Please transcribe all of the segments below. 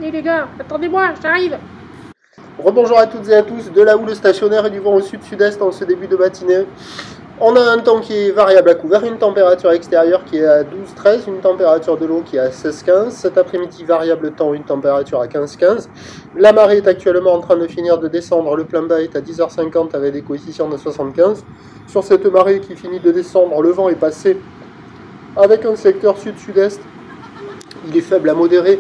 Eh les gars, attendez-moi, j'arrive. Rebonjour à toutes et à tous, de la houle stationnaire et du vent au sud-sud-est en ce début de matinée. On a un temps qui est variable à couvert, une température extérieure qui est à 12-13, une température de l'eau qui est à 16-15. Cet après-midi, variable temps, une température à 15-15. La marée est actuellement en train de finir de descendre, le plein bas est à 10h50 avec des coefficients de 75. Sur cette marée qui finit de descendre, le vent est passé avec un secteur sud-sud-est. Il est faible à modéré.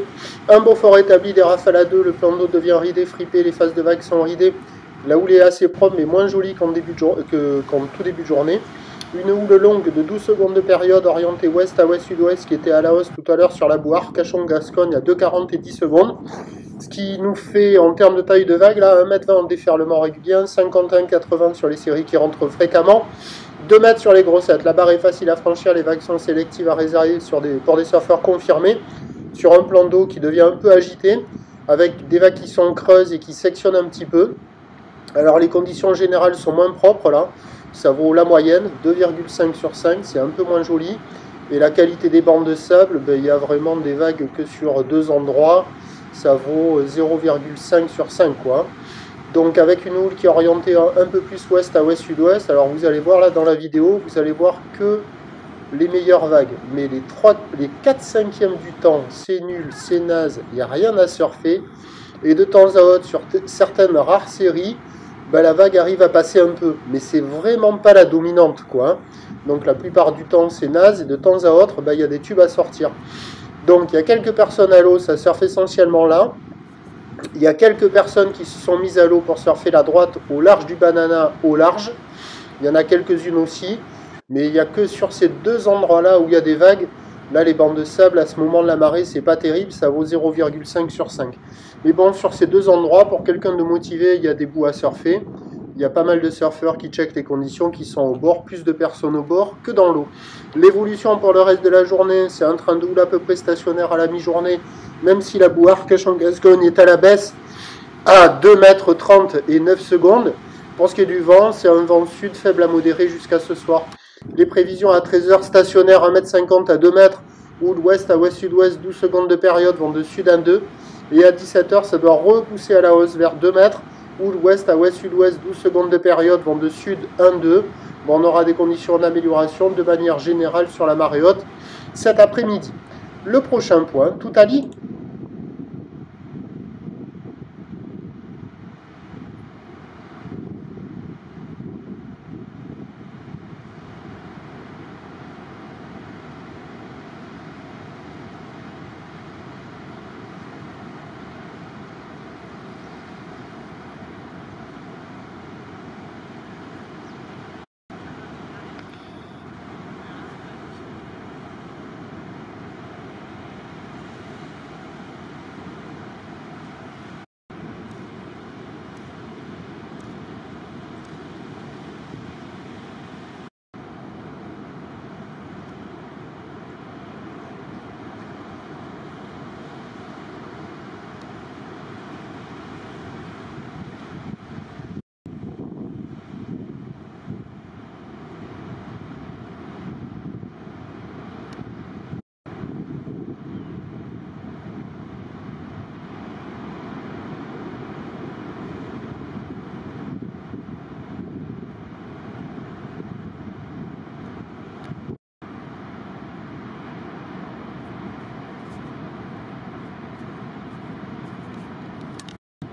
Un beau fort établi, des rafales à 2, le plan d'eau devient ridé, fripé, les phases de vagues sont ridées. La houle est assez propre mais moins jolie qu'en tout début de journée. Une houle longue de 12 secondes de période orientée ouest à ouest-sud-ouest qui était à la hausse tout à l'heure sur la Boire, Cachon-Gascogne à 2,40 et 10 secondes. Ce qui nous fait en termes de taille de vague, là, 1,20 m en déferlement régulier, 51,80 sur les séries qui rentrent fréquemment. 2 mètres sur les grossettes, la barre est facile à franchir, les vagues sont sélectives à réserver pour des surfeurs confirmés, sur un plan d'eau qui devient un peu agité, avec des vagues qui sont creuses et qui sectionnent un petit peu. Alors les conditions générales sont moins propres là, ça vaut la moyenne, 2,5 sur 5, c'est un peu moins joli. Et la qualité des bandes de sable, il y a vraiment des vagues que sur 2 endroits, ça vaut 0,5 sur 5 quoi. Donc avec une houle qui est orientée un peu plus ouest à ouest-sud-ouest, alors vous allez voir là dans la vidéo, vous allez voir que les meilleures vagues. Mais les 4/5e du temps, c'est nul, c'est naze, il n'y a rien à surfer. Et de temps à autre, sur certaines rares séries, la vague arrive à passer un peu. Mais c'est vraiment pas la dominante, quoi. Donc la plupart du temps, c'est naze, et de temps à autre, il y a des tubes à sortir. Donc il y a quelques personnes à l'eau, ça surfe essentiellement là. Il y a quelques personnes qui se sont mises à l'eau pour surfer la droite au large du Banana, au large. Il y en a quelques-unes aussi. Mais il n'y a que sur ces 2 endroits-là où il y a des vagues. Là, les bandes de sable, à ce moment de la marée, c'est pas terrible. Ça vaut 0,5 sur 5. Mais bon, sur ces 2 endroits, pour quelqu'un de motivé, il y a des bouts à surfer. Il y a pas mal de surfeurs qui checkent les conditions, qui sont au bord. Plus de personnes au bord que dans l'eau. L'évolution pour le reste de la journée, c'est un train de houle à peu près stationnaire à la mi-journée. Même si la Boire Cachon-Gascogne est à la baisse à 2,30 m et 9 secondes. Pour ce qui est du vent, c'est un vent sud faible à modéré jusqu'à ce soir. Les prévisions à 13h stationnaires 1,50 m à 2 mètres, ou l'ouest à ouest-sud-ouest 12 secondes de période vont de sud 1,2. Et à 17h, ça doit repousser à la hausse vers 2 mètres, ou l'ouest à ouest-sud-ouest 12 secondes de période vont de sud 1,2. Bon, on aura des conditions d'amélioration de manière générale sur la marée haute cet après-midi. Le prochain point, tout à dit.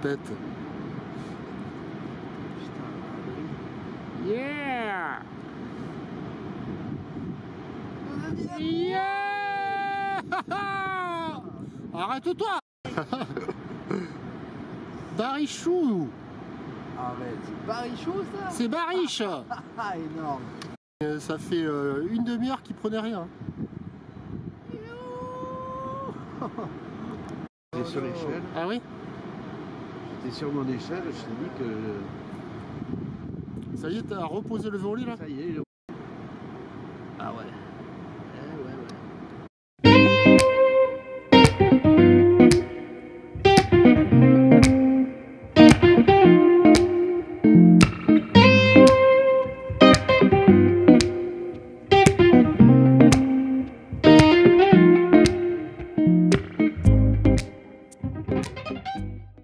Pète. Yeah. Yeah. Arrête-toi. Barichou. Arrête, c'est Barichou ça? C'est Bariche. Ah, énorme. Ça fait une demi-heure qu'il prenait rien. J'étais sur l'échelle. Ah oui? J'étais sur mon échelle, je t'ai dit que... Ça y est, t'as reposé le volet là? Ça y est, Ah ouais.